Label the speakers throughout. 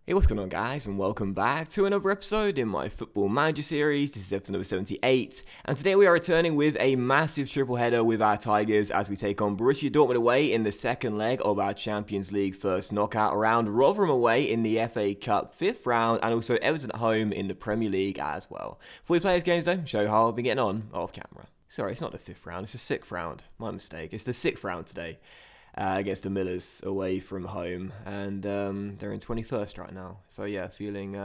Speaker 1: Hey, what's going on, guys, and welcome back to another episode in my Football Manager series. This is episode number 78, and today we are returning with a massive triple header with our Tigers as we take on Borussia Dortmund away in the second leg of our Champions League first knockout round, Rotherham away in the FA Cup fifth round, and also Everton at home in the Premier League as well. Before we play these games, though, show how I've been getting on off camera. Sorry, it's not the fifth round, it's the sixth round. My mistake. It's the sixth round today. Against the Millers away from home, and they're in 21st right now. So yeah, feeling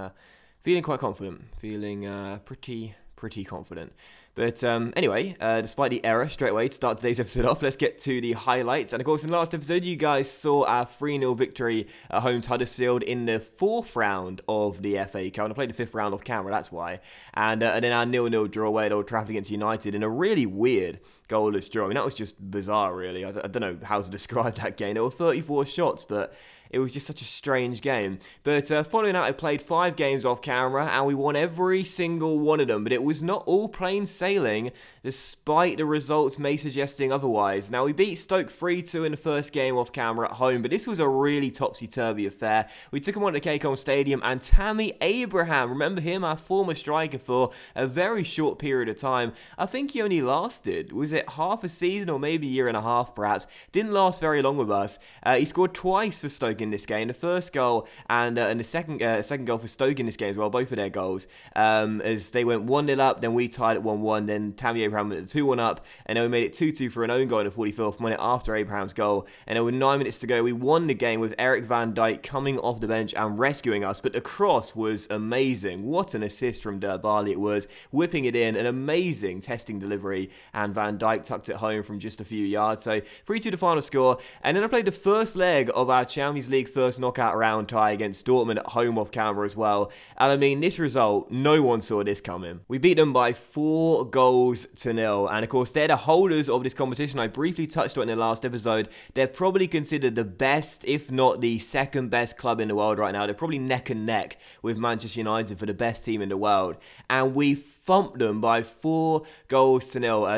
Speaker 1: quite confident, feeling pretty confident. But anyway, despite the error, straight away to start today's episode off, let's get to the highlights. And of course, in the last episode, you guys saw our 3-0 victory at home to Huddersfield in the fourth round of the FA Cup. And I played the fifth round off camera, that's why. And then our 0-0 draw away at Old Trafford against United in a really weird goalless draw. I mean, that was just bizarre, really. I don't know how to describe that game. There were 34 shots, but it was just such a strange game. But following that, I played 5 games off camera, and we won every single one of them. But it was not all plain sailing, despite the results may suggesting otherwise. Now, we beat Stoke 3-2 in the first game off camera at home, but this was a really topsy-turvy affair. We took him on to KCOM Stadium, and Tammy Abraham, remember him, our former striker, for a very short period of time. I think he only lasted, was it half a season or maybe a year and a half, perhaps? Didn't last very long with us. He scored twice for Stoke in this game, the first goal and the second goal for Stoke in this game as well, both of their goals, as they went 1-0 up, then we tied at 1-1, then Tammy Abraham went 2-1 up, and then we made it 2-2 for an own goal in the 44th minute after Abraham's goal, and then with 9 minutes to go, we won the game with Eric Van Dijk coming off the bench and rescuing us. But the cross was amazing. What an assist from Bali it was, whipping it in, an amazing testing delivery, and Van Dijk tucked it home from just a few yards. So 3-2 the final score, and then I played the first leg of our Champions League first knockout round tie against Dortmund at home off camera as well. And I mean, this result, no one saw this coming. We beat them by 4-0, and of course they're the holders of this competition. I briefly touched on it in the last episode. They're probably considered the best, if not the second best club in the world right now. They're probably neck and neck with Manchester United for the best team in the world, and we thumped them by 4-0.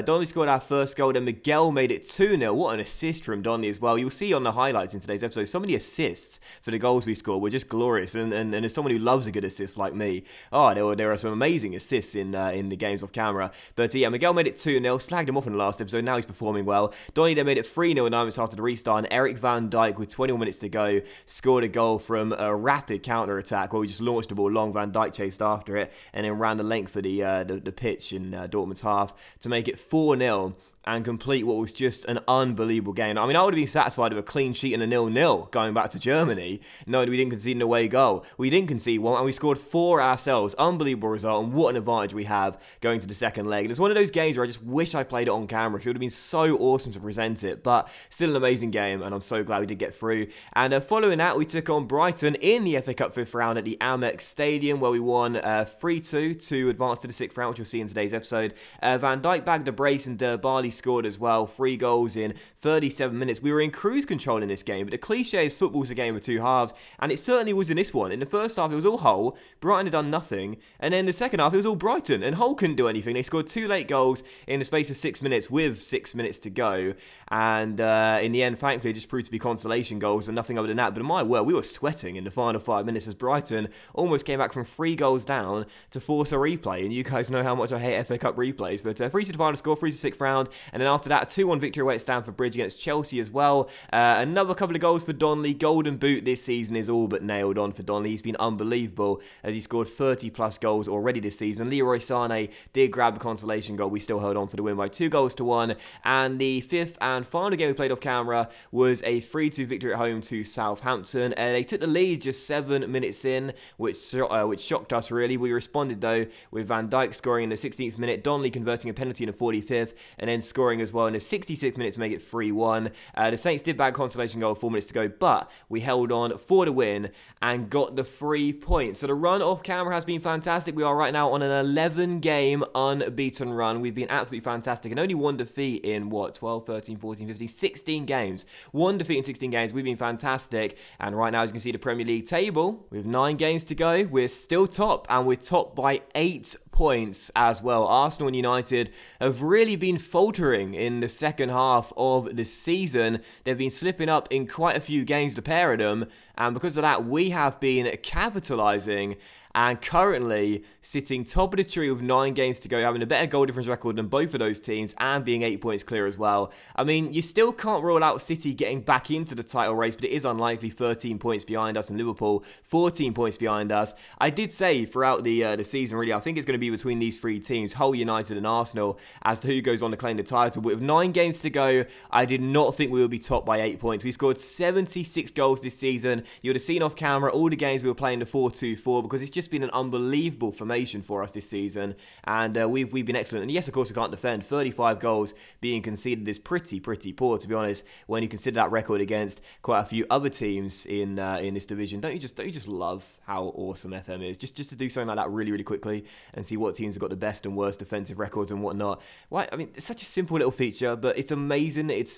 Speaker 1: Donnelly scored our first goal, then Miguel made it 2-0. What an assist from Donnelly as well. You'll see on the highlights in today's episode, some of the assists for the goals we scored were just glorious, and as someone who loves a good assist like me, there are some amazing assists in the games off camera. But yeah, Miguel made it 2-0, slagged him off in the last episode, now he's performing well. Donnelly then made it 3-0 9 minutes after the restart, and Eric Van Dijk, with 21 minutes to go, scored a goal from a rapid counter-attack where we just launched the ball long, Van Dijk chased after it, and then ran the length of the pitch in Dortmund's half to make it 4-0 and complete what was just an unbelievable game. I mean, I would have been satisfied with a clean sheet and a 0-0 going back to Germany, knowing we didn't concede an away goal. We didn't concede one, and we scored 4 ourselves. Unbelievable result, and what an advantage we have going to the second leg. It's one of those games where I just wish I played it on camera, because it would have been so awesome to present it, but still an amazing game, and I'm so glad we did get through. And following that, we took on Brighton in the FA Cup fifth round at the Amex Stadium, where we won 3-2 to advance to the sixth round, which you'll see in today's episode. Van Dijk bagged a brace, and Bali scored as well, 3 goals in 37 minutes. We were in cruise control in this game, but the cliche is football's a game of two halves, and it certainly was in this one. In the first half, it was all Hull, Brighton had done nothing, and then in the second half, it was all Brighton, and Hull couldn't do anything. They scored 2 late goals in the space of 6 minutes with 6 minutes to go, and in the end, thankfully, it just proved to be consolation goals and nothing other than that. But my word, we were sweating in the final 5 minutes as Brighton almost came back from 3 goals down to force a replay, and you guys know how much I hate FA Cup replays. But 3-2 the final score, 3-2 sixth round, and then after that, a 2-1 victory away at Stamford Bridge against Chelsea as well. Another couple of goals for Donnelly. Golden Boot this season is all but nailed on for Donnelly. He's been unbelievable as he scored 30 plus goals already this season. Leroy Sané did grab the consolation goal. We still held on for the win by 2-1. And the fifth and final game we played off camera was a 3-2 victory at home to Southampton. They took the lead just 7 minutes in, which shocked us really. We responded though with Van Dijk scoring in the 16th minute, Donnelly converting a penalty in the 45th, and then scoring as well in the 66th minute to make it 3-1. The Saints did bag consolation goal 4 minutes to go, but we held on for the win and got the 3 points. So the run off camera has been fantastic. We are right now on an 11-game unbeaten run. We've been absolutely fantastic, and only 1 defeat in what, 12, 13, 14, 15, 16 games. 1 defeat in 16 games. We've been fantastic, and right now, as you can see, the Premier League table with 9 games to go, we're still top, and we're top by 8 points as well. Arsenal and United have really been faltering in the second half of the season. They've been slipping up in quite a few games, the pair of them, And because of that, we have been capitalising and currently sitting top of the tree with 9 games to go, having a better goal difference record than both of those teams and being 8 points clear as well. I mean, you still can't rule out City getting back into the title race, but it is unlikely. 13 points behind us, and Liverpool 14 points behind us. I did say throughout the season, really, I think it's going to be between these 3 teams, Hull, United and Arsenal, as to who goes on to claim the title. But with 9 games to go, I did not think we would be topped by 8 points. We scored 76 goals this season. You would have seen off camera all the games we were playing the 4-2-4, because it's just been an unbelievable formation for us this season, and we've been excellent. And yes, of course, we can't defend. 35 goals being conceded is pretty poor, to be honest, when you consider that record against quite a few other teams in this division. Don't you just love how awesome FM is? Just to do something like that really quickly and see what teams have got the best and worst defensive records and whatnot. Why? I mean, it's such a simple little feature, but it's amazing. It's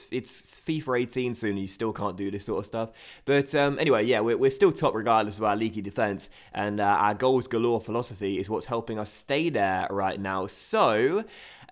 Speaker 1: FIFA 18 soon, and you still can't do this sort of stuff. But anyway, yeah, we're still top regardless of our leaky defense, and our goals galore philosophy is what's helping us stay there right now. So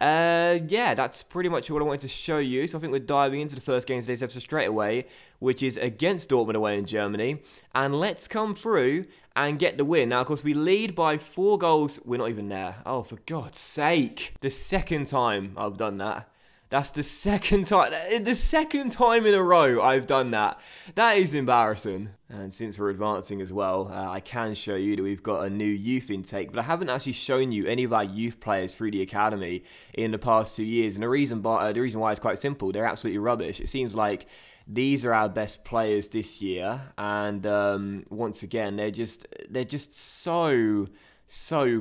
Speaker 1: yeah, that's pretty much all I wanted to show you. So I think we're diving into the first game of today's episode straight away, which is against Dortmund away in Germany. And let's come through and get the win. Now, of course, we lead by 4 goals. We're not even there. Oh, for God's sake. The second time I've done that. That's the second time in a row I've done that. That is embarrassing. And since we're advancing as well, I can show you that we've got a new youth intake, but I haven't actually shown you any of our youth players through the academy in the past 2 years. And the reason why is quite simple. They're absolutely rubbish. It seems like these are our best players this year, and once again, they're just so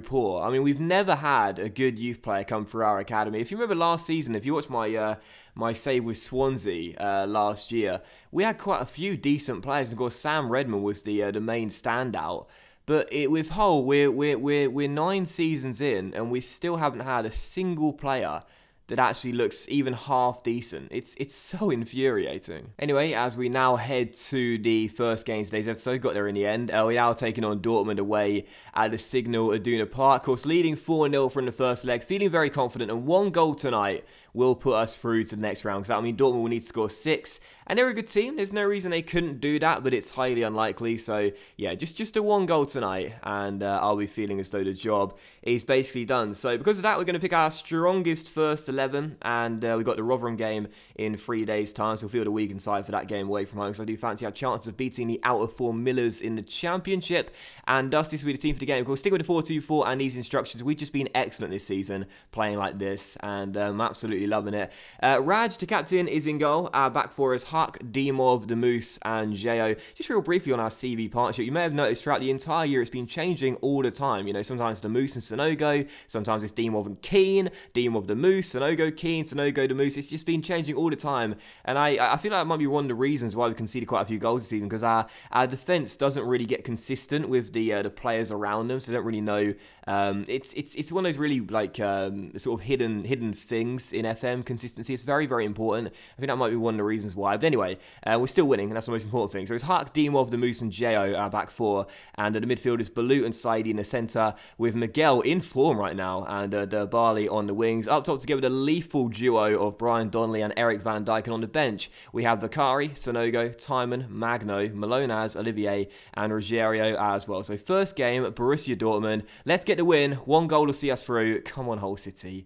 Speaker 1: poor. I mean, we've never had a good youth player come through our academy. If you remember last season, if you watched my save with Swansea last year, we had quite a few decent players. And of course, Sam Redmond was the main standout. But with Hull, we're 9 seasons in, and we still haven't had a single player that actually looks even half decent. It's so infuriating. Anyway, as we now head to the first game of today's episode, got there in the end. We're now taking on Dortmund away at the Signal Iduna Park. Of course, leading 4-0 from the first leg, feeling very confident, and 1 goal tonight will put us through to the next round, because that will mean Dortmund will need to score 6, and they're a good team. There's no reason they couldn't do that, but it's highly unlikely. So yeah, just a 1 goal tonight, and I'll be feeling as though the job is basically done. So because of that, we're going to pick our strongest first 11, and we've got the Rotherham game in 3 days' time, so we'll feel the weakened side for that game away from home. So I do fancy our chances of beating the out-of-form Millers in the Championship, and thus this will be the team for the game. Of course, stick with the 4-2-4 and these instructions. We've just been excellent this season playing like this, and absolutely loving it. Raj, the captain, is in goal. Our back four is Huck, Dimov, the Moose, and Jao. Just real briefly on our CB partnership, you may have noticed throughout the entire year it's been changing all the time. You know, sometimes the Moose and Sonogo, sometimes it's Dimov and Keane, Dimov the Moose, Sonogo Keane, Sonogo the Moose. It's just been changing all the time, and I feel like it might be one of the reasons why we conceded quite a few goals this season, because our defense doesn't really get consistent with the players around them, so they don't really know. It's one of those really like sort of hidden things in FM. Consistency, it's very important. I think that might be one of the reasons why. But anyway, we're still winning, and that's the most important thing. So it's Huck, Dimov, the Moose, and Jao, our back four, and the midfielders Balut and Saidi in the centre, with Miguel in form right now, and Barley on the wings. Up top together, the lethal duo of Brian Donnelly and Eric Van Dijk, and on the bench we have Vicari, Sonogo, Timon, Magno, Malonaz, Olivier, and Ruggiero as well. So first game, Borussia Dortmund. Let's get the win. 1 goal will see us through. Come on, Hull City.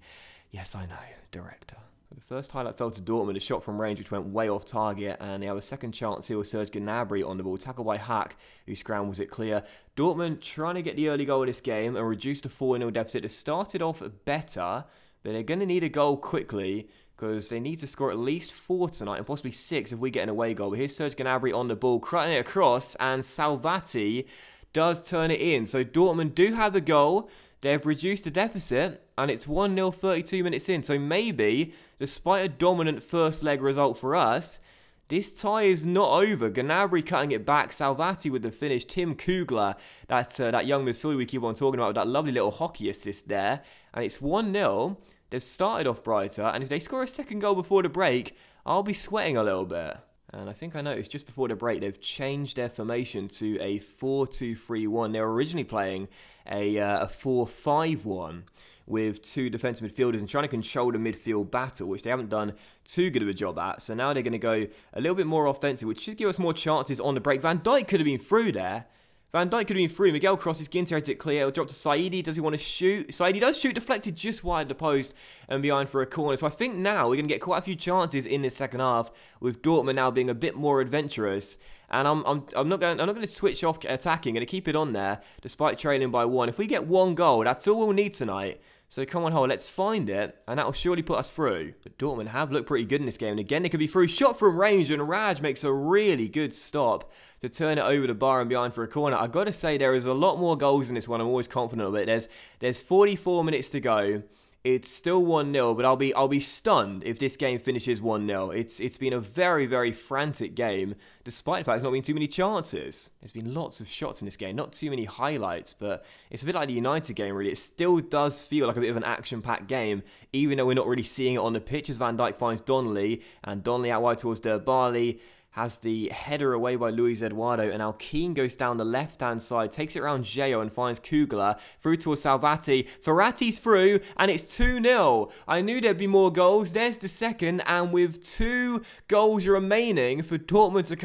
Speaker 1: Yes, I know, director. The first highlight fell to Dortmund, a shot from range which went way off target, and they have a second chance here with Serge Gnabry on the ball, tackled by Hack, who scrambles it clear. Dortmund trying to get the early goal of this game and reduce the 4-0 deficit. It started off better, but they're going to need a goal quickly, because they need to score at least 4 tonight, and possibly 6 if we get an away goal. But here's Serge Gnabry on the ball, cutting it across, and Salvati does turn it in. So Dortmund do have a goal. They've reduced the deficit, and it's 1-0 32 minutes in. So maybe, despite a dominant first leg result for us, this tie is not over. Gnabry cutting it back, Salvati with the finish, Tim Kugler, that young midfielder we keep on talking about, with that lovely little hockey assist there. And it's 1-0. They've started off brighter, and if they score a second goal before the break, I'll be sweating a little bit. And I think I noticed just before the break, they've changed their formation to a 4-2-3-1. They were originally playing a 4-5-1, with 2 defensive midfielders and trying to control the midfield battle, which they haven't done too good of a job at. So now they're going to go a little bit more offensive, which should give us more chances on the break. Van Dijk could have been through there. Van Dijk could have been through. Miguel crosses, Ginter heads it clear. It'll drop to Saidi. Does he want to shoot? Saidi does shoot, deflected just wide the post and behind for a corner. So I think now we're going to get quite a few chances in this second half, with Dortmund now being a bit more adventurous. And I'm not going to switch off attacking. I'm going to keep it on there despite trailing by 1. If we get 1 goal, that's all we'll need tonight. So come on, hold, let's find it, and that'll surely put us through. But Dortmund have looked pretty good in this game, and again, they could be through. Shot from range, and Raj makes a really good stop to turn it over the bar and behind for a corner. I've got to say, there is a lot more goals in this one. I'm always confident of it. There's 44 minutes to go. It's still 1-0, but I'll be stunned if this game finishes 1-0. It's been a very, very frantic game, despite the fact there's not been too many chances. There's been lots of shots in this game, not too many highlights, but it's a bit like the United game, really. It still does feel like a bit of an action-packed game, even though we're not really seeing it on the pitch, as Van Dijk finds Donnelly, and Donnelly out wide towards Dembele. Has the header away by Luis Eduardo, and Alkeen goes down the left-hand side, takes it around Geo and finds Kugler, through towards Salvati. Ferrati's through, and it's 2-0. I knew there'd be more goals. There's the second, and with 2 goals remaining for Dortmund to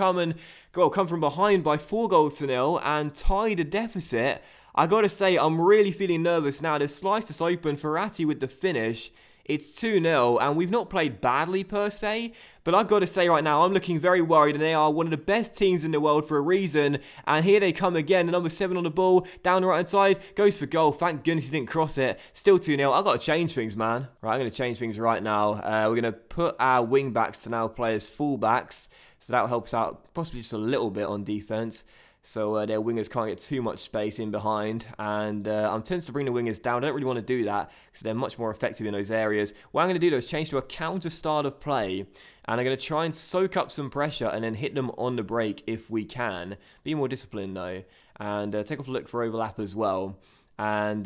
Speaker 1: come from behind by 4-0 and tie the deficit, I gotta say, I'm really feeling nervous now. They've sliced us open. Ferrati with the finish. It's 2-0, and we've not played badly per se, but I've got to say right now, I'm looking very worried, and they are one of the best teams in the world for a reason, and here they come again. The number 7 on the ball, down the right-hand side, goes for goal. Thank goodness he didn't cross it. Still 2-0. I've got to change things, man. Right, I'm going to change things right now. We're going to put our wing-backs to now play as full-backs, so that helps out possibly just a little bit on defense. So their wingers can't get too much space in behind, and I'm tempted to bring the wingers down. I don't really want to do that because they're much more effective in those areas. What I'm going to do though is change to a counter style of play, and I'm going to try and soak up some pressure and then hit them on the break if we can. Be more disciplined though, and take off a look for overlap as well, and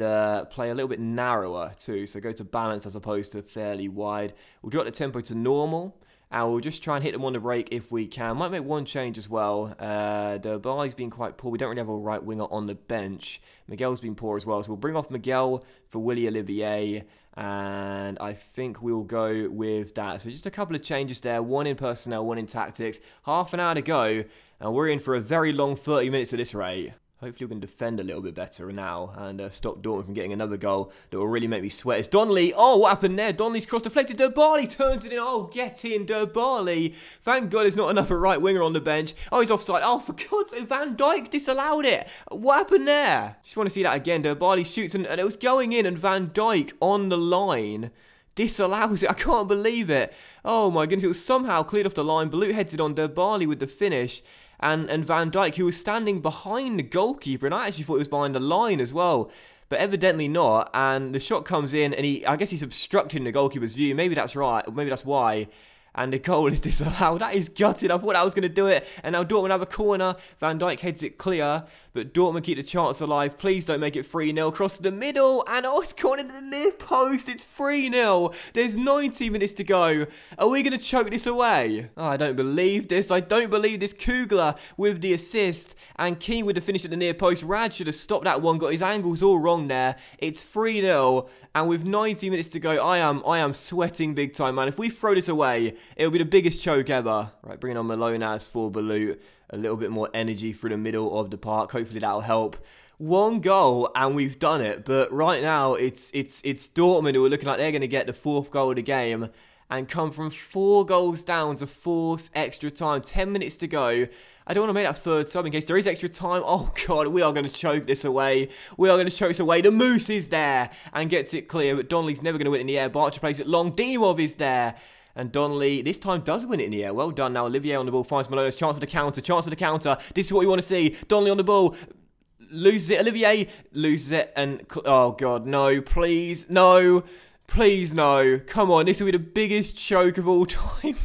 Speaker 1: play a little bit narrower too. So go to balance as opposed to fairly wide. We'll drop the tempo to normal. And we'll just try and hit them on the break if we can. Might make one change as well. Dembele's been quite poor. We don't really have a right winger on the bench. Miguel's been poor as well. So we'll bring off Miguel for Willy Olivier. And I think we'll go with that. So just a couple of changes there. 1 in personnel, 1 in tactics. Half an hour to go. And we're in for a very long 30 minutes at this rate. Hopefully we can defend a little bit better now and stop Dortmund from getting another goal that will really make me sweat. It's Donnelly. Oh, what happened there? Donnelly's cross deflected. Dembele turns it in. Oh, get in, Dembele. Thank God there's not another right winger on the bench. Oh, he's offside. Oh, for God's sake, Van Dijk disallowed it. What happened there? Just want to see that again. Dembele shoots and it was going in, and Van Dijk on the line disallows it. I can't believe it. Oh my goodness, it was somehow cleared off the line. Balut heads it on. Dembele with the finish. And Van Dijk, who was standing behind the goalkeeper, and I actually thought he was behind the line as well, but evidently not. And the shot comes in, and I guess he's obstructing the goalkeeper's view. Maybe that's right, maybe that's why. And the goal is disallowed. That is gutted. I thought I was going to do it. And now Dortmund have a corner. Van Dijk heads it clear. But Dortmund keep the chance alive. Please don't make it 3-0. Cross to the middle. And oh, it's gone into the near post. It's 3-0. There's 90 minutes to go. Are we going to choke this away? Oh, I don't believe this. I don't believe this. Kugler with the assist. And Keane with the finish at the near post. Rad should have stopped that one. Got his angles all wrong there. It's 3-0. And with 90 minutes to go, I am sweating big time, man. If we throw this away, it'll be the biggest choke ever. Right, bringing on Malonas for Balut. A little bit more energy through the middle of the park. Hopefully that'll help. 1 goal and we've done it. But right now, it's Dortmund who are looking like they're going to get the 4th goal of the game and come from 4 goals down to force extra time. 10 minutes to go. I don't want to make that 3rd sub in case there is extra time. Oh, God, we are going to choke this away. We are going to choke this away. The Moose is there and gets it clear, but Donnelly's never going to win it in the air. Barcher plays it long. Dimov is there. And Donnelly, this time, does win it in the air. Well done. Now, Olivier on the ball finds Malonas. Chance for the counter. Chance for the counter. This is what we want to see. Donnelly on the ball. Loses it. Olivier loses it. And, oh, God, no. Please, no. Please, no. Come on. This will be the biggest choke of all time.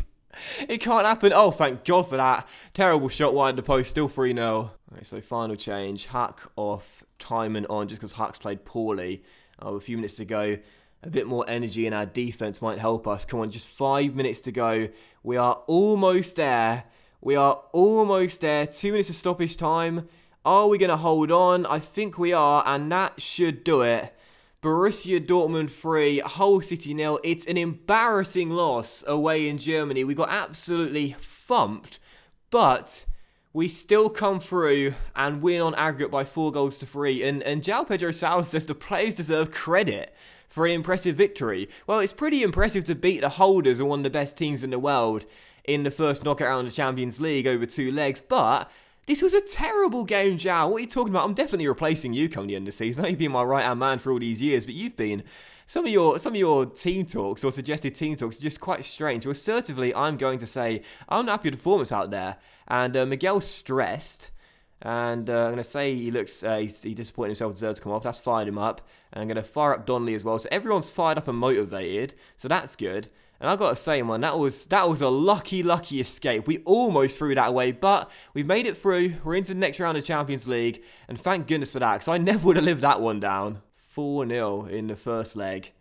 Speaker 1: It can't happen. Oh, thank God for that. Terrible shot wide the post. Still 3-0. Okay, so final change. Huck off. Timon on just because Huck's played poorly. Oh, a few minutes to go. A bit more energy in our defense might help us. Come on, just 5 minutes to go. We are almost there. We are almost there. 2 minutes of stoppage time. Are we going to hold on? I think we are, and that should do it. Borussia Dortmund 3, Hull City 0. It's an embarrassing loss away in Germany. We got absolutely thumped, but we still come through and win on aggregate by 4-3. And João Pedro Sousa says the players deserve credit for an impressive victory. Well, it's pretty impressive to beat the holders of one of the best teams in the world in the first knockout round of the Champions League over 2 legs, but this was a terrible game, João. What are you talking about? I'm definitely replacing you come the end of the season. I know you've been my right-hand man for all these years, but you've been... Some of your team talks or suggested team talks are just quite strange. So assertively, I'm going to say I'm not happy with the performance out there. And Miguel's stressed. And I'm going to say he looks, he disappointed himself, deserves to come off. That's fired him up. And I'm going to fire up Donnelly as well. So everyone's fired up and motivated. So that's good. And I've got to say, man, that was a lucky escape. We almost threw that away, but we've made it through. We're into the next round of Champions League, and thank goodness for that, because I never would have lived that one down. 4-0 in the first leg,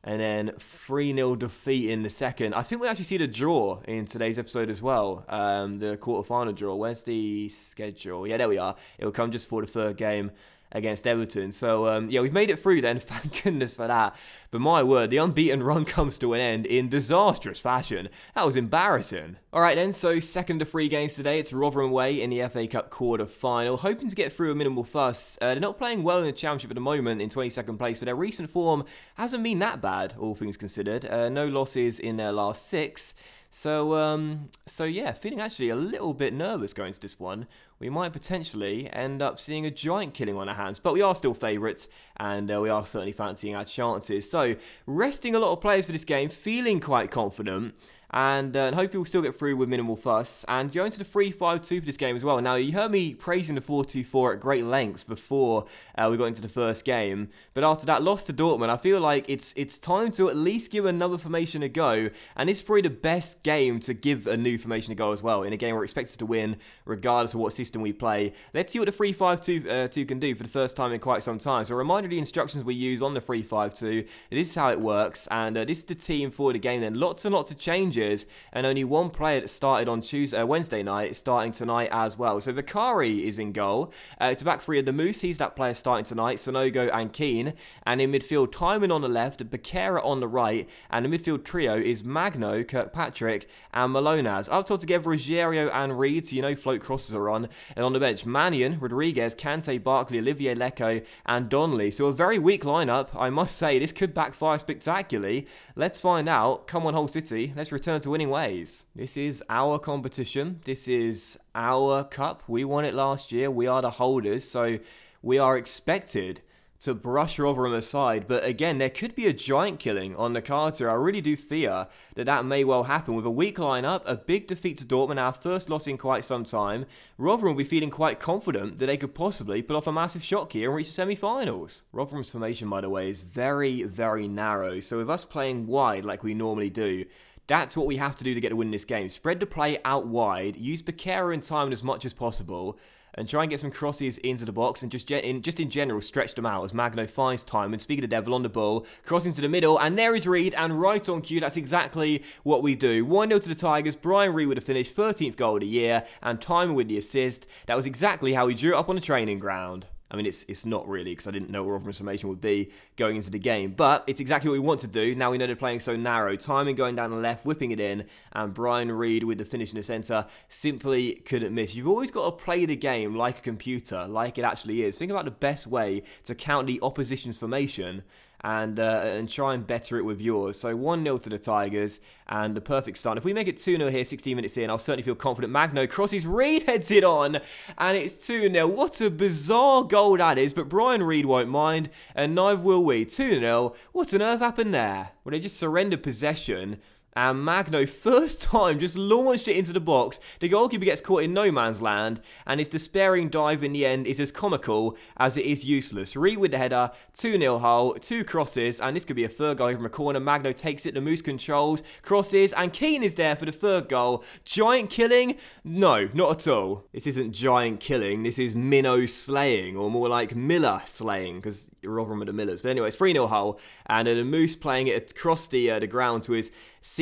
Speaker 1: and then 3-0 defeat in the second. I think we'll actually see the draw in today's episode as well, the quarter-final draw. Where's the schedule? Yeah, there we are. It will come just for the third game against Everton. So, yeah, we've made it through then. Thank goodness for that. But my word, the unbeaten run comes to an end in disastrous fashion. That was embarrassing. All right then, so second of 3 games today. It's Rotherham away in the FA Cup quarter-final. Hoping to get through a minimal fuss. They're not playing well in the Championship at the moment in 22nd place, but their recent form hasn't been that bad, all things considered. No losses in their last 6. So yeah, feeling actually a little bit nervous going to this one. We might potentially end up seeing a giant killing on our hands, but we are still favourites, and we are certainly fancying our chances. So, resting a lot of players for this game, feeling quite confident, and hopefully we'll still get through with minimal fuss, and going to the 3-5-2 for this game as well. Now, you heard me praising the 4-2-4 at great length before we got into the first game, but after that loss to Dortmund, I feel like it's time to at least give another formation a go, and it's probably the best game to give a new formation a go as well, in a game we're expected to win, regardless of what system we play. Let's see what the 3-5-2 can do for the first time in quite some time. So a reminder of the instructions we use on the 3-5-2, this is how it works, and this is the team for the game then. Lots and lots of changes, and only one player that started on Wednesday night, starting tonight as well. So Vicari is in goal. To back 3 of the Moose, he's that player starting tonight, Sonogo and Keane. And in midfield, Timon on the left, Becerra on the right, and the midfield trio is Magno, Kirkpatrick, and Malonas. Up top together, Ruggiero and Reed, so you know float crosses are on. And on the bench, Mannion, Rodriguez, Kante, Barkley, Olivier Lecco, and Donnelly. So a very weak lineup, I must say. This could backfire spectacularly. Let's find out. Come on, Hull City. Let's return to winning ways. This is our competition. This is our cup. We won it last year. We are the holders, so we are expected to brush Rotherham aside. But again, there could be a giant killing on the cards here. I really do fear that may well happen. With a weak lineup, a big defeat to Dortmund, our first loss in quite some time, Rotherham will be feeling quite confident that they could possibly pull off a massive shock here and reach the semi-finals. Rotherham's formation, by the way, is very, very narrow. So with us playing wide like we normally do, that's what we have to do to get a win in this game. Spread the play out wide, use Becerra and Timon as much as possible, and try and get some crosses into the box, and just in general stretch them out as Magno finds Timon. Speaking of the devil, on the ball, crossing to the middle, and there is Reed, and right on cue, that's exactly what we do. 1-0 to the Tigers. Brian Reed with the finish, 13th goal of the year, and Timon with the assist. That was exactly how he drew it up on the training ground. I mean, it's not really, because I didn't know what Rotherham's formation would be going into the game. But it's exactly what we want to do. Now we know they're playing so narrow. Timon going down the left, whipping it in. And Brian Reed with the finish in the centre simply couldn't miss. You've always got to play the game like a computer, like it actually is. Think about the best way to count the opposition's formation and try and better it with yours. So 1-0 to the Tigers, and the perfect start. If we make it 2-0 here, 16 minutes in, I'll certainly feel confident. Magno crosses, Reed heads it on, and it's 2-0. What a bizarre goal that is, but Brian Reed won't mind, and neither will we. 2-0. What on earth happened there? Well, they just surrendered possession, and Magno, first time, just launched it into the box. The goalkeeper gets caught in no man's land, and his despairing dive in the end is as comical as it is useless. Reed with the header, 2-0 Hull, 2 crosses, and this could be a third goal from a corner. Magno takes it, the Moose controls, crosses, and Keane is there for the third goal. Giant killing? No, not at all. This isn't giant killing, this is minnow slaying, or more like Miller slaying, because Rotherham are the Millers. But anyway, it's 3-0 Hull, and the Moose playing it across the ground to his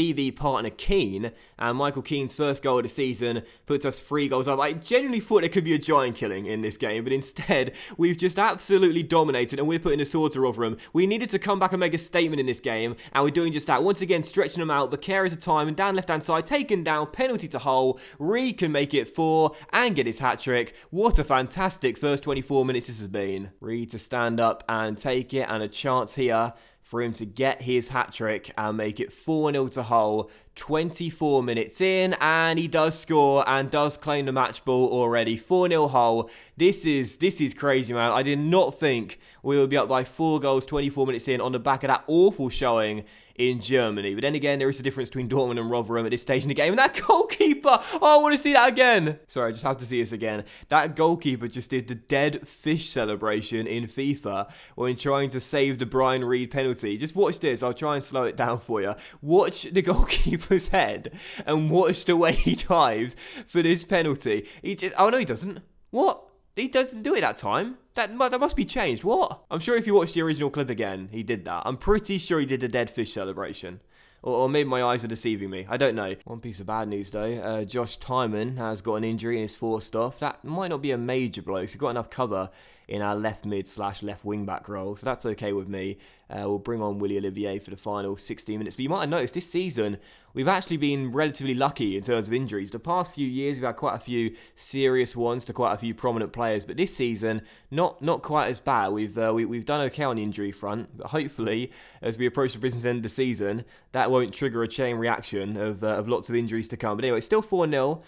Speaker 1: CB partner Keane, and Michael Keane's first goal of the season puts us 3 goals up. I genuinely thought there could be a giant killing in this game, but instead, we've just absolutely dominated, and we're putting the sword to Rotherham. We needed to come back and make a statement in this game, and we're doing just that. Once again, stretching them out, Bakary at a time, and down left-hand side, taken down, penalty to Hull. Reed can make it 4 and get his hat-trick. What a fantastic first 24 minutes this has been. Reed to stand up and take it, and a chance here for him to get his hat-trick and make it 4-0 to Hull. 24 minutes in, and he does score and does claim the match ball already. 4-0 Hull. This is crazy, man. I did not think we would be up by 4 goals 24 minutes in on the back of that awful showing in Germany. But then again, there is a difference between Dortmund and Rotherham at this stage in the game. And that goalkeeper, oh, I want to see that again. Sorry, I just have to see this again. That goalkeeper just did the dead fish celebration in FIFA when trying to save the Brian Reed penalty. Just watch this. I'll try and slow it down for you. Watch the goalkeeper's head and watch the way he dives for this penalty. He just, oh no, he doesn't. What? He doesn't do it that time. That must be changed. What? I'm sure if you watch the original clip again, he did that. I'm pretty sure he did the dead fish celebration. Or maybe my eyes are deceiving me. I don't know. One piece of bad news, though. Josh Tymon has got an injury and is forced off. That might not be a major blow, because we've got enough cover in our left mid / left wing back role, so that's okay with me. We'll bring on Willie Olivier for the final 16 minutes. But you might have noticed this season, we've actually been relatively lucky in terms of injuries. The past few years, we've had quite a few serious ones to quite a few prominent players. But this season, not quite as bad. We've done okay on the injury front. But hopefully, as we approach the business end of the season, that won't trigger a chain reaction of lots of injuries to come. But anyway, it's still 4-0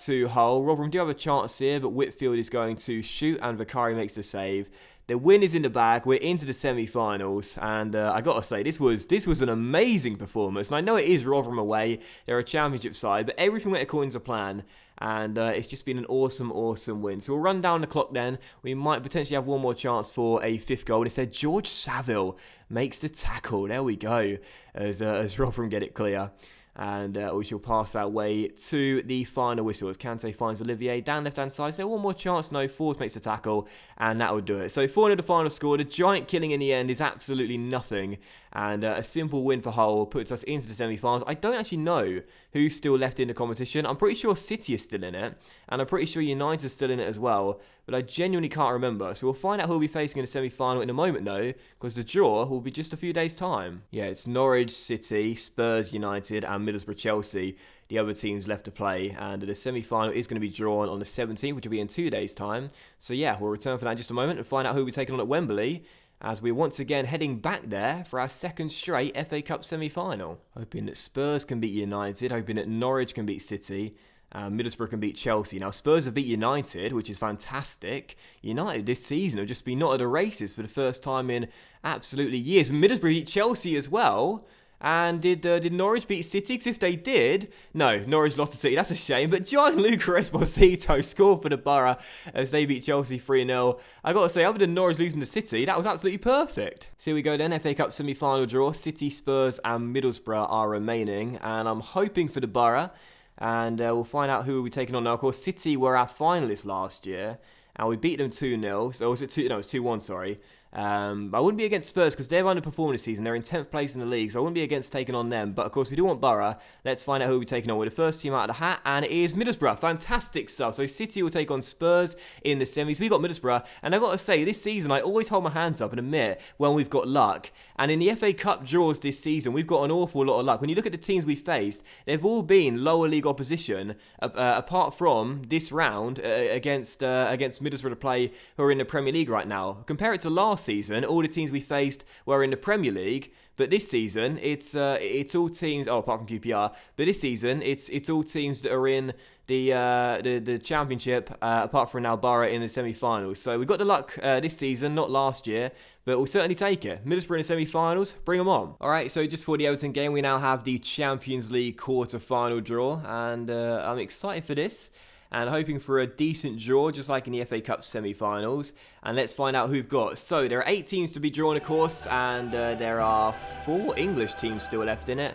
Speaker 1: to Hull. Rotherham do have a chance here, but Whitfield is going to shoot, and Bakary makes the save. The win is in the bag. We're into the semi-finals, and I gotta say, this was an amazing performance. And I know it is Rotherham away; they're a championship side, but everything went according to plan, and it's just been an awesome win. So we'll run down the clock. Then we might potentially have one more chance for a 5th goal. And instead, George Saville makes the tackle. There we go, as Rotherham get it clear. And we shall pass our way to the final whistle as Kante finds Olivier down left-hand side. So one more chance, no. Ford makes a tackle, and that will do it. So 4-0 the final score. The giant killing in the end is absolutely nothing. And a simple win for Hull puts us into the semi-finals. I don't actually know who's still left in the competition. I'm pretty sure City is still in it, and I'm pretty sure United is still in it as well. But I genuinely can't remember. So we'll find out who we'll be facing in the semi-final in a moment, though, because the draw will be just a few days' time. Yeah, it's Norwich, City, Spurs, United, and Middlesbrough, Chelsea, the other teams left to play. And the semi-final is going to be drawn on the 17th, which will be in 2 days' time. So yeah, we'll return for that in just a moment and find out who we'll be taking on at Wembley, as we're once again heading back there for our 2nd straight FA Cup semi-final. Hoping that Spurs can beat United, hoping that Norwich can beat City, Middlesbrough can beat Chelsea. Now, Spurs have beat United, which is fantastic. United this season have just been not at the races for the first time in absolutely years. Middlesbrough beat Chelsea as well. And did Norwich beat City? Because if they did, no, Norwich lost to City. That's a shame. But Gianluca Esposito scored for the Borough as they beat Chelsea 3-0. I got to say, other than Norwich losing to City, that was absolutely perfect. So here we go then, FA Cup semi-final draw. City, Spurs and Middlesbrough are remaining. And I'm hoping for the Borough. And we'll find out who we'll be taking on now. Of course, City were our finalists last year. And we beat them 2-0. So was it 2? No, it's 2-1, sorry. I wouldn't be against Spurs because they're underperforming this season. They're in 10th place in the league, so I wouldn't be against taking on them. But of course, we do want Borough. Let's find out who we're taking on. We're the first team out of the hat, and it is Middlesbrough. Fantastic stuff. So City will take on Spurs in the semis. We've got Middlesbrough, and I've got to say, this season, I always hold my hands up and admit when we've got luck. And in the FA Cup draws this season, we've got an awful lot of luck. When you look at the teams we've faced, they've all been lower league opposition, apart from this round against Middlesbrough to play, who are in the Premier League right now. Compare it to last season, all the teams we faced were in the Premier League, but this season it's all teams. Oh, apart from QPR, but this season it's all teams that are in the Championship, apart from now Borough in the semi-finals. So we got the luck this season, not last year, but we'll certainly take it. Middlesbrough in the semi-finals, bring them on. All right, so just for the Everton game, we now have the Champions League quarter-final draw, and I'm excited for this. And hoping for a decent draw, just like in the FA Cup semi-finals. And let's find out who we've got. So, there are 8 teams to be drawn, of course. And there are 4 English teams still left in it.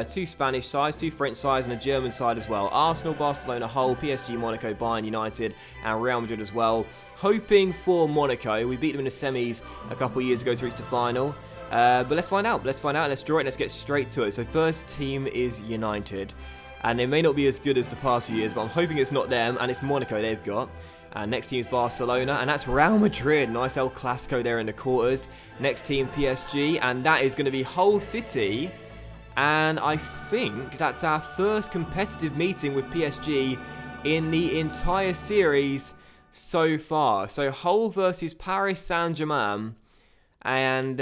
Speaker 1: 2 Spanish sides, 2 French sides, and a German side as well. Arsenal, Barcelona, Hull, PSG, Monaco, Bayern, United, and Real Madrid as well. Hoping for Monaco. We beat them in the semis a couple of years ago to reach the final. But let's find out. Let's find out. Let's draw it. Let's get straight to it. So first team is United. And they may not be as good as the past few years, but I'm hoping it's not them. And it's Monaco they've got. And next team is Barcelona, and that's Real Madrid. Nice El Clasico there in the quarters. Next team, PSG, and that is going to be Hull City. And I think that's our first competitive meeting with PSG in the entire series so far. So Hull versus Paris Saint-Germain. And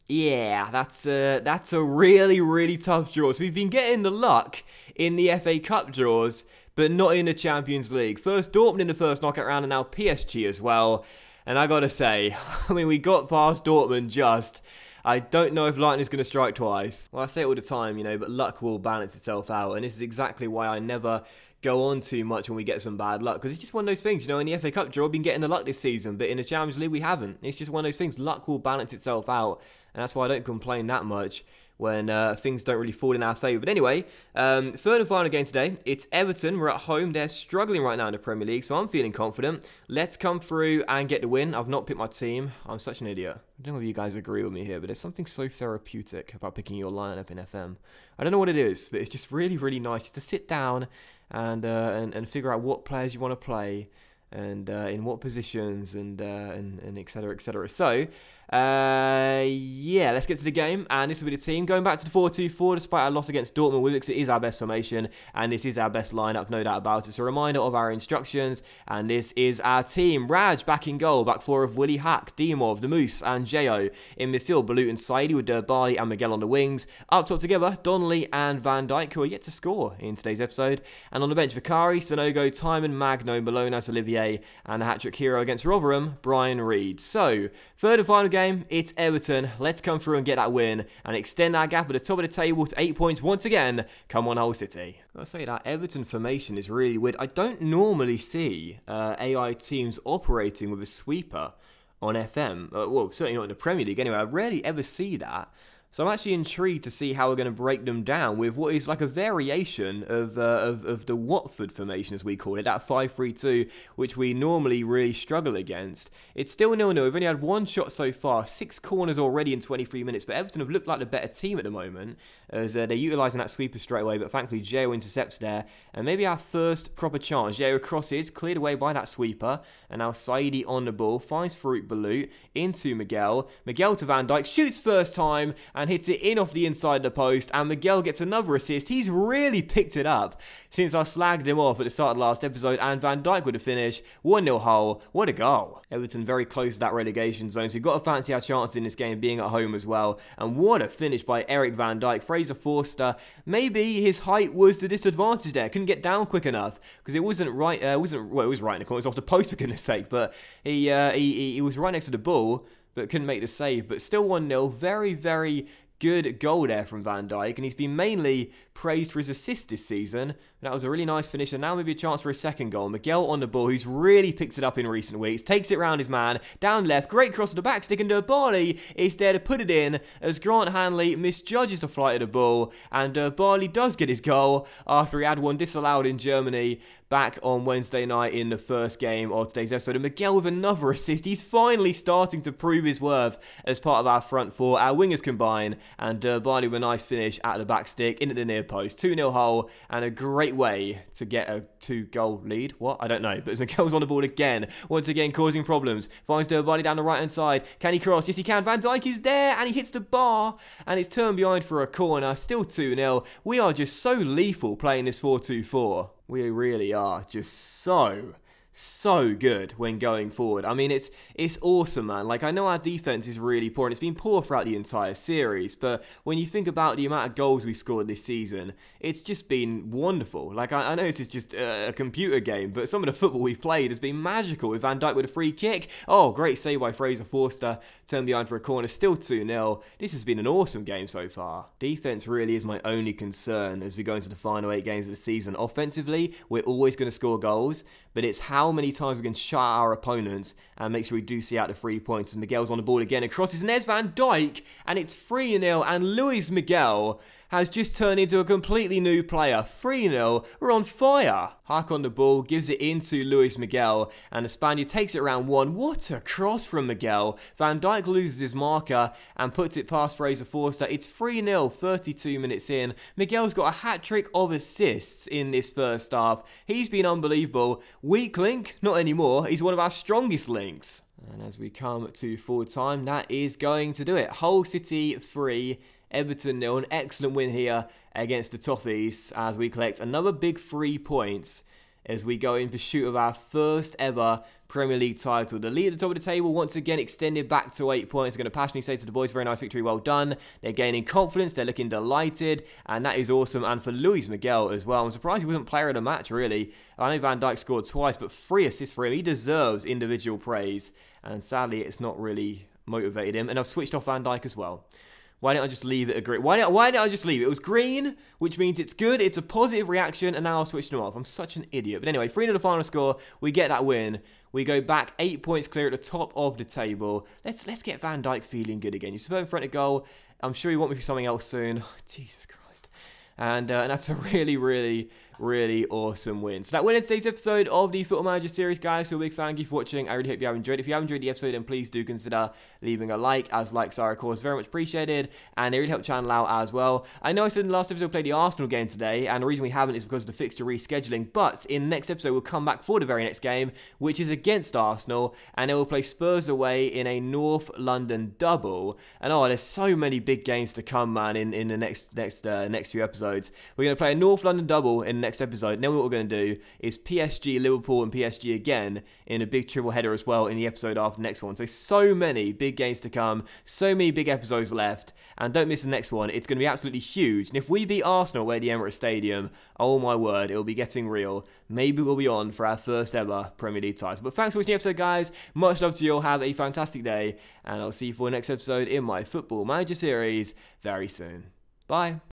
Speaker 1: yeah, that's a really, really tough draw. So we've been getting the luck in the FA Cup draws, but not in the Champions League. First Dortmund in the first knockout round, and now PSG as well. And I gotta say, I mean, we got past Dortmund just. I don't know if lightning's going to strike twice. Well, I say it all the time, you know, but luck will balance itself out. And this is exactly why I never go on too much when we get some bad luck. Because it's just one of those things, you know, in the FA Cup draw, we've been getting the luck this season. But in the Champions League, we haven't. It's just one of those things. Luck will balance itself out. And that's why I don't complain that much when things don't really fall in our favour. But anyway, third and final game today, it's Everton. We're at home. They're struggling right now in the Premier League, so I'm feeling confident. Let's come through and get the win. I've not picked my team. I'm such an idiot. I don't know if you guys agree with me here, but there's something so therapeutic about picking your lineup in FM. I don't know what it is, but it's just really, really nice just to sit down and figure out what players you want to play and in what positions and etc, etc. So yeah, let's get to the game, and this will be the team going back to the 4-2-4 despite our loss against Dortmund with it, because it is our best formation and this is our best lineup, no doubt about it. So a reminder of our instructions, and this is our team. Raj back in goal, back four of Willy Hack, Diamov, the Moose and Jo. In midfield, Balut and Saidi with Bali and Miguel on the wings. Up top together, Donnelly and Van Dijk, who are yet to score in today's episode. And on the bench, Vicari, Sonogo, Timon, Magno, Malonas, Olivier, and the hat-trick hero against Rotherham, Brian Reed. So, third and final game, it's Everton. Let's come through and get that win and extend our gap at the top of the table to 8 points once again. Come on, Hull City. I'll say that Everton formation is really weird. I don't normally see AI teams operating with a sweeper on FM. Well, certainly not in the Premier League anyway. I rarely ever see that. So I'm actually intrigued to see how we're going to break them down with what is like a variation of the Watford formation, as we call it, that 5-3-2, which we normally really struggle against. It's still 0-0. We've only had one shot so far, 6 corners already in 23 minutes, but Everton have looked like the better team at the moment, as they're utilising that sweeper straight away, but thankfully Jo intercepts there, and maybe our first proper chance. Jo crosses, cleared away by that sweeper, and now Saidi on the ball, finds Farouk Balut, into Miguel. Miguel to Van Dijk, shoots first time, and hits it in off the inside of the post, and Miguel gets another assist. He's really picked it up since I slagged him off at the start of the last episode, and Van Dijk with a finish. 1-0 Hull. What a goal. Everton very close to that relegation zone, so we've got to fancy our chances in this game being at home as well. And what a finish by Eric Van Dijk. Fraser Forster, maybe his height was the disadvantage there. Couldn't get down quick enough because it wasn't right. Well, it was right in the corner. It was off the post for goodness sake, but he was right next to the ball, but couldn't make the save. But still 1-0. Very, very good goal there from Van Dijk, and he's been mainly praised for his assist this season. That was a really nice finish, and now maybe a chance for a second goal. Miguel on the ball, who's really picked it up in recent weeks, takes it round his man, down left, great cross to the back stick, and Bali is there to put it in as Grant Hanley misjudges the flight of the ball, and Bali does get his goal after he had one disallowed in Germany back on Wednesday night in the first game of today's episode. And Miguel with another assist. He's finally starting to prove his worth as part of our front four. Our wingers combine, and Bali with a nice finish at the back stick, into the near post. 2-0 Hull, and a great way to get a 2-goal lead. What? I don't know. But as Miguel's on the ball again, once again causing problems. Finds Bali down the right-hand side. Can he cross? Yes, he can. Van Dijk is there, and he hits the bar, and it's turned behind for a corner. Still 2-0. We are just so lethal playing this 4-2-4. We really are just so good when going forward. I mean, it's awesome, man. Like, I know our defense is really poor, and it's been poor throughout the entire series, but when you think about the amount of goals we scored this season, it's just been wonderful. Like, I know this is just a computer game, but some of the football we've played has been magical, with Van Dijk with a free kick. Oh, great save by Fraser Forster, turned behind for a corner, still 2-0. This has been an awesome game so far. Defense really is my only concern as we go into the final 8 games of the season. Offensively, we're always going to score goals, but it's how many times we can shut out our opponents and make sure we do see out the 3 points. As Miguel's on the ball again, across his Van Dijk, and it's 3-0, and Luis Miguel has just turned into a completely new player. 3-0, we're on fire. Hark on the ball, gives it into Luis Miguel, and the Spaniard takes it around one. What a cross from Miguel. Van Dijk loses his marker and puts it past Fraser Forster. It's 3-0, 32 minutes in. Miguel's got a hat-trick of assists in this first half. He's been unbelievable. Weak link? Not anymore. He's one of our strongest links. And as we come to full time, that is going to do it. Hull City 3, Everton 0. An excellent win here against the Toffees as we collect another big 3 points as we go in pursuit of our first ever Premier League title. The lead at the top of the table once again extended back to 8 points. I'm going to passionately say to the boys, very nice victory, well done. They're gaining confidence, they're looking delighted, and that is awesome. And for Luis Miguel as well, I'm surprised he wasn't player of the match, really. I know Van Dijk scored twice, but 3 assists for him. He deserves individual praise, and sadly it's not really motivated him. And I've switched off Van Dijk as well. Why didn't I just leave it a green? Why didn't I just leave it? It was green, which means it's good. It's a positive reaction, and now I'll switch them off. I'm such an idiot. But anyway, 3-0 the final score. We get that win. We go back 8 points clear at the top of the table. Let's get Van Dijk feeling good again. You superb in front of goal. I'm sure you want me for something else soon. Oh, Jesus Christ. And that's a really, really, really awesome win. So that will end today's episode of the Football Manager series, guys. So a big thank you for watching. I really hope you have enjoyed it. If you have enjoyed the episode, then please do consider leaving a like, as likes are, of course, very much appreciated, and they really help the channel out as well. I know I said in the last episode we played the Arsenal game today, and the reason we haven't is because of the fixture rescheduling, but in the next episode we'll come back for the very next game, which is against Arsenal, and then we'll play Spurs away in a North London double. And oh, there's so many big games to come, man, in the next few episodes. We're going to play a North London double in the next episode. And then what we're going to do is PSG, Liverpool, and PSG again in a big triple header as well in the episode after the next one. So many big games to come, so many big episodes left, and don't miss the next one. It's going to be absolutely huge. And if we beat Arsenal away at the Emirates Stadium, oh my word, it'll be getting real. Maybe we'll be on for our first ever Premier League title. But thanks for watching the episode, guys. Much love to you all. Have a fantastic day, and I'll see you for the next episode in my Football Manager series very soon. Bye.